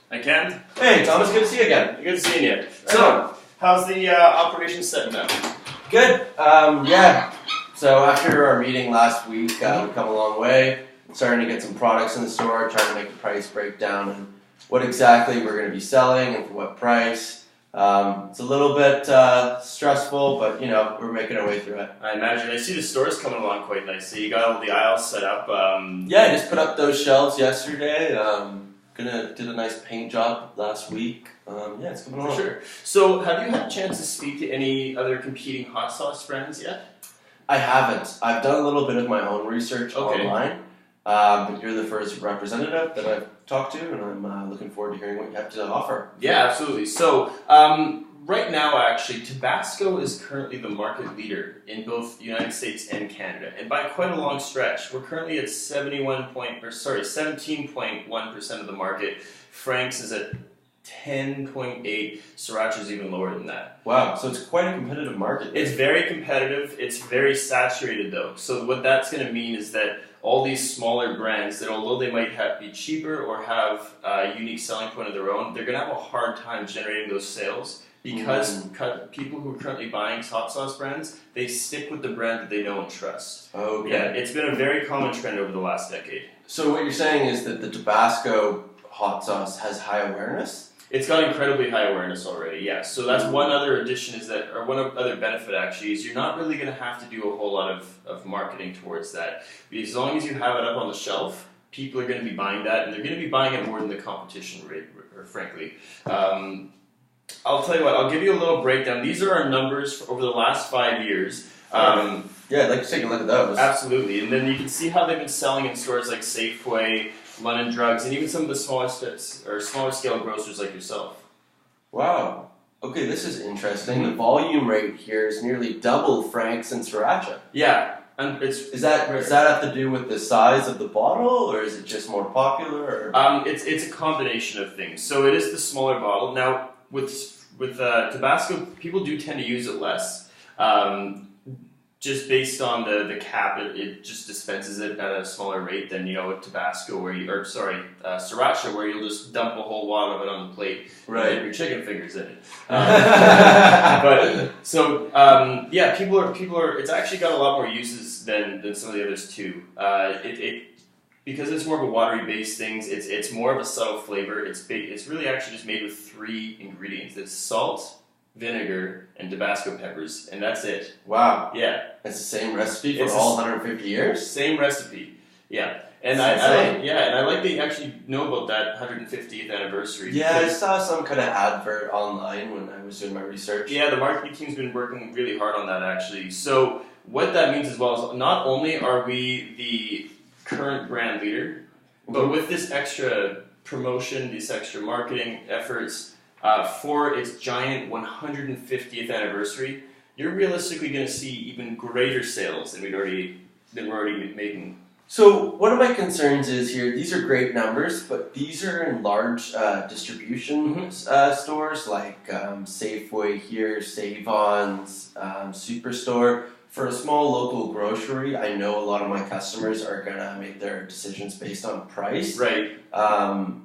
I can. Hey, Thomas, good to see you again. Good seeing you. So, how's the operation setting up? Good. Yeah. So after our meeting last week, we've come a long way. Starting to get some products in the store, trying to make the price breakdown and what exactly we're going to be selling and for what price. It's a little bit stressful, but we're making our way through it. I imagine. I see the store's coming along quite nicely. You got all the aisles set up. Yeah, I just put up those shelves yesterday. Did a nice paint job last week. Yeah, it's coming along. For sure. So, have you had a chance to speak to any other competing hot sauce brands yet? I haven't. I've done a little bit of my own research online, but you're the first representative that I've talked to, and I'm looking forward to hearing what you have to offer. Yeah, absolutely. So, right now, actually, Tabasco is currently the market leader in both the United States and Canada, and by quite a long stretch. We're currently at 17.1% of the market. Frank's is at 10.8. Sriracha's even lower than that. Wow, so it's quite a competitive market. It's very competitive. It's very saturated, though. So what that's going to mean is that all these smaller brands that, although they might be cheaper or have a unique selling point of their own, they're going to have a hard time generating those sales because people who are currently buying hot sauce brands, they stick with the brand that they know and trust. Okay. Yeah, it's been a very common trend over the last decade. So what you're saying is that the Tabasco hot sauce has high awareness? It's got incredibly high awareness already, yes. So that's one other addition one other benefit actually, is you're not really going to have to do a whole lot of marketing towards that. Because as long as you have it up on the shelf, people are going to be buying that, and they're going to be buying it more than the competition rate, frankly. I'll tell you what, I'll give you a little breakdown. These are our numbers for over the last 5 years. Yeah, I'd like to take a look at those. Absolutely, and then you can see how they've been selling in stores like Safeway, London Drugs, and even some of the smaller scale grocers like yourself. Wow. Okay, this is interesting. The volume rate here is nearly double Frank's and Sriracha. Yeah, and does that have to do with the size of the bottle, or is it just more popular? Or? It's a combination of things. So it is the smaller bottle. Now with Tabasco, people do tend to use it less. Just based on the cap, it just dispenses it at a smaller rate than with Tabasco Sriracha, where you'll just dump a whole wad of it on the plate and dip your chicken fingers in it. People are. It's actually got a lot more uses than some of the others too. Because it's more of a watery based thing. It's more of a subtle flavor. It's really actually just made with 3 ingredients. It's salt, vinegar, and Tabasco peppers, and that's it. Wow. Yeah. It's the same recipe for all 150 years? Same recipe. Yeah. And I like that you actually know about that 150th anniversary. Yeah, I saw some kind of advert online when I was doing my research. Yeah, the marketing team's been working really hard on that actually. So what that means as well is not only are we the current brand leader, but with this extra promotion, these extra marketing efforts, for its giant 150th anniversary, you're realistically going to see even greater sales than we're already making. So one of my concerns is here, these are great numbers, but these are in large distribution stores like Safeway here, Save-On's, Superstore. For a small local grocery, I know a lot of my customers are going to make their decisions based on price. Right.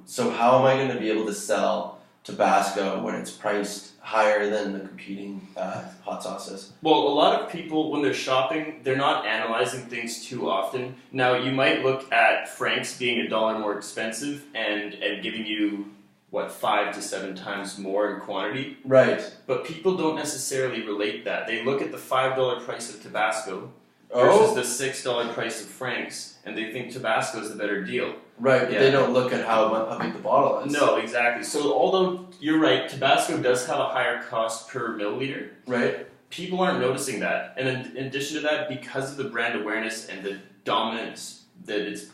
So how am I going to be able to sell Tabasco when it's priced higher than the competing hot sauces? Well, a lot of people, when they're shopping, they're not analyzing things too often. Now, you might look at Frank's being $1 more expensive and giving you, 5 to 7 times more in quantity. Right. But people don't necessarily relate that. They look at the $5 price of Tabasco versus the $6 price of Frank's, and they think Tabasco is the better deal. Right, but they don't look at how big the bottle is. No, exactly. So although you're right, Tabasco does have a higher cost per milliliter. Right. People aren't noticing that. And in addition to that, because of the brand awareness and the dominance that it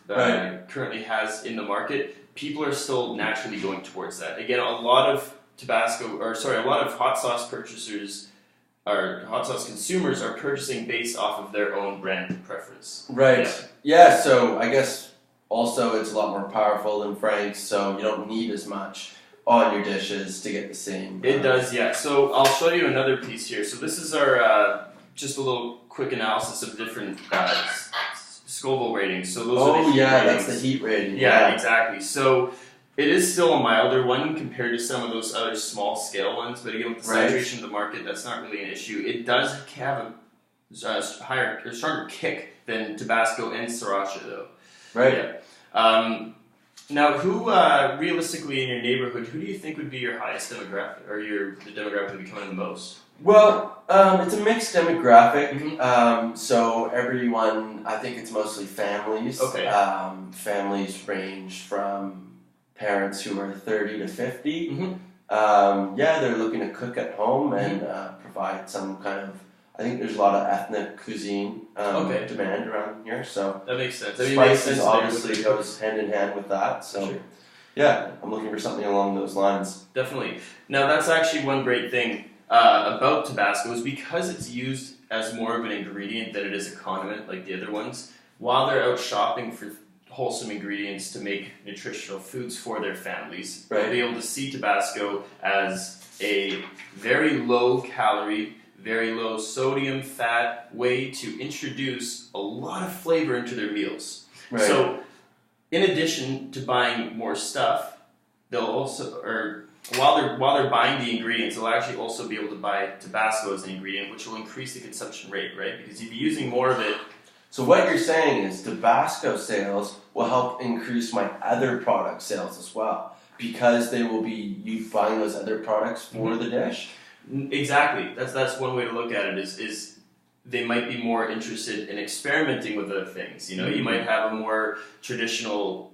currently has in the market, people are still naturally going towards that. Again, a lot of hot sauce purchasers or hot sauce consumers are purchasing based off of their own brand preference. Right. Yeah, so I guess also it's a lot more powerful than Frank's, so you don't need as much on your dishes to get the same. It does, yeah. So I'll show you another piece here. So this is our just a little quick analysis of different Scoville ratings. So those are the heat ratings. That's the heat rating. Yeah, exactly. So It is still a milder one compared to some of those other small scale ones, but again, with the Right. saturation of the market, that's not really an issue. It does have a higher, or stronger kick than Tabasco and Sriracha, though. Right. Yeah. Now, who realistically in your neighborhood, who do you think would be your highest demographic, or the demographic that would be coming the most? Well, it's a mixed demographic. Mhm. So everyone, I think it's mostly families. Okay. Families range from parents who are 30 to 50. Mhm. Yeah, they're looking to cook at home and provide some kind of. I think there's a lot of ethnic cuisine Okay. demand around here. So That makes sense. I mean, it makes sense spices there obviously with goes hand in hand with that. So Sure. yeah, I'm looking for something along those lines. Definitely. Now, that's actually one great thing about Tabasco is because it's used as more of an ingredient than it is a condiment like the other ones. While they're out shopping for wholesome ingredients to make nutritional foods for their families, Right. they'll be able to see Tabasco as a very low calorie, very low sodium, fat way to introduce a lot of flavor into their meals. Right. So, in addition to buying more stuff, they'll also, or while they're buying the ingredients, they'll actually also be able to buy Tabasco as an ingredient, which will increase the consumption rate, right? Because you'd be using more of it. So what you're saying is Tabasco sales will help increase my other product sales as well because they will be you buying those other products for the dish. Exactly. That's one way to look at it. Is they might be more interested in experimenting with other things. You know, you might have a more traditional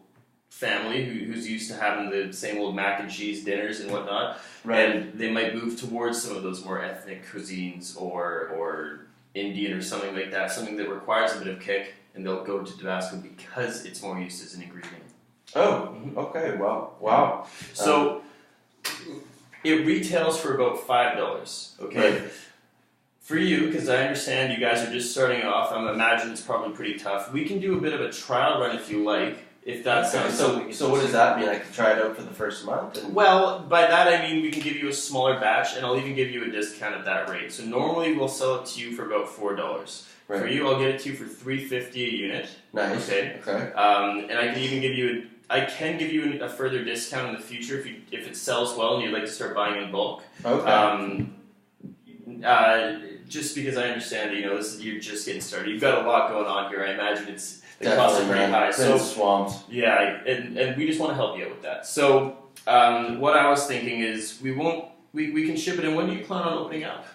family who's used to having the same old mac and cheese dinners and whatnot, and they might move towards some of those more ethnic cuisines or Indian or something like that, something that requires a bit of kick, and they'll go to Tabasco because it's more used as an ingredient. Oh, okay. Wow. So it retails for about $5. Okay. Right. For you, because I understand you guys are just starting off, I imagine it's probably pretty tough. We can do a bit of a trial run if you like, if that sounds something. So what does that mean? I can try it out for the first month? And Well, by that I mean we can give you a smaller batch, and I'll even give you a discount at that rate. So normally we'll sell it to you for about $4. For Right. you, I'll get it to you for $3.50 a unit. Nice. Okay. Okay. And I can even give you a further discount in the future if it sells well and you'd like to start buying in bulk. Okay. Just because I understand that you're just getting started. You've got a lot going on here. I imagine the costs are pretty high. So So swamped. yeah, and we just want to help you out with that. So what I was thinking is we can ship it in. When do you plan on opening up?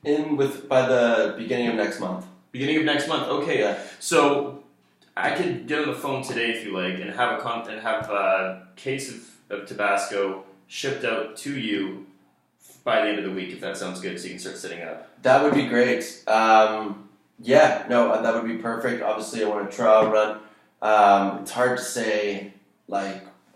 By the beginning of next month. Beginning of next month. Okay. Yeah. So I could get on the phone today if you like and have a case of Tabasco shipped out to you by the end of the week, if that sounds good, so you can start setting it up. That would be great. That would be perfect. Obviously, I want a trial run. It's hard to say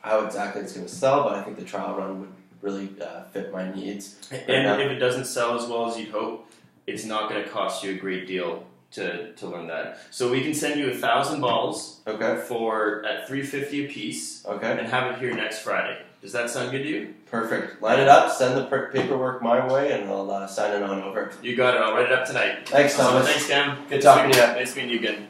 how exactly it's going to sell, but I think the trial run would really fit my needs. And if it doesn't sell as well as you'd hope, it's not going to cost you a great deal to learn that. So we can send you 1,000 balls Okay. at $3.50 a piece, Okay. and have it here next Friday. Does that sound good to you? Perfect. Line it up. Send the paperwork my way, and I'll sign it on over. You got it. I'll write it up tonight. Thanks, Thomas. Thanks, Cam. Good talking to you. Nice meeting you again.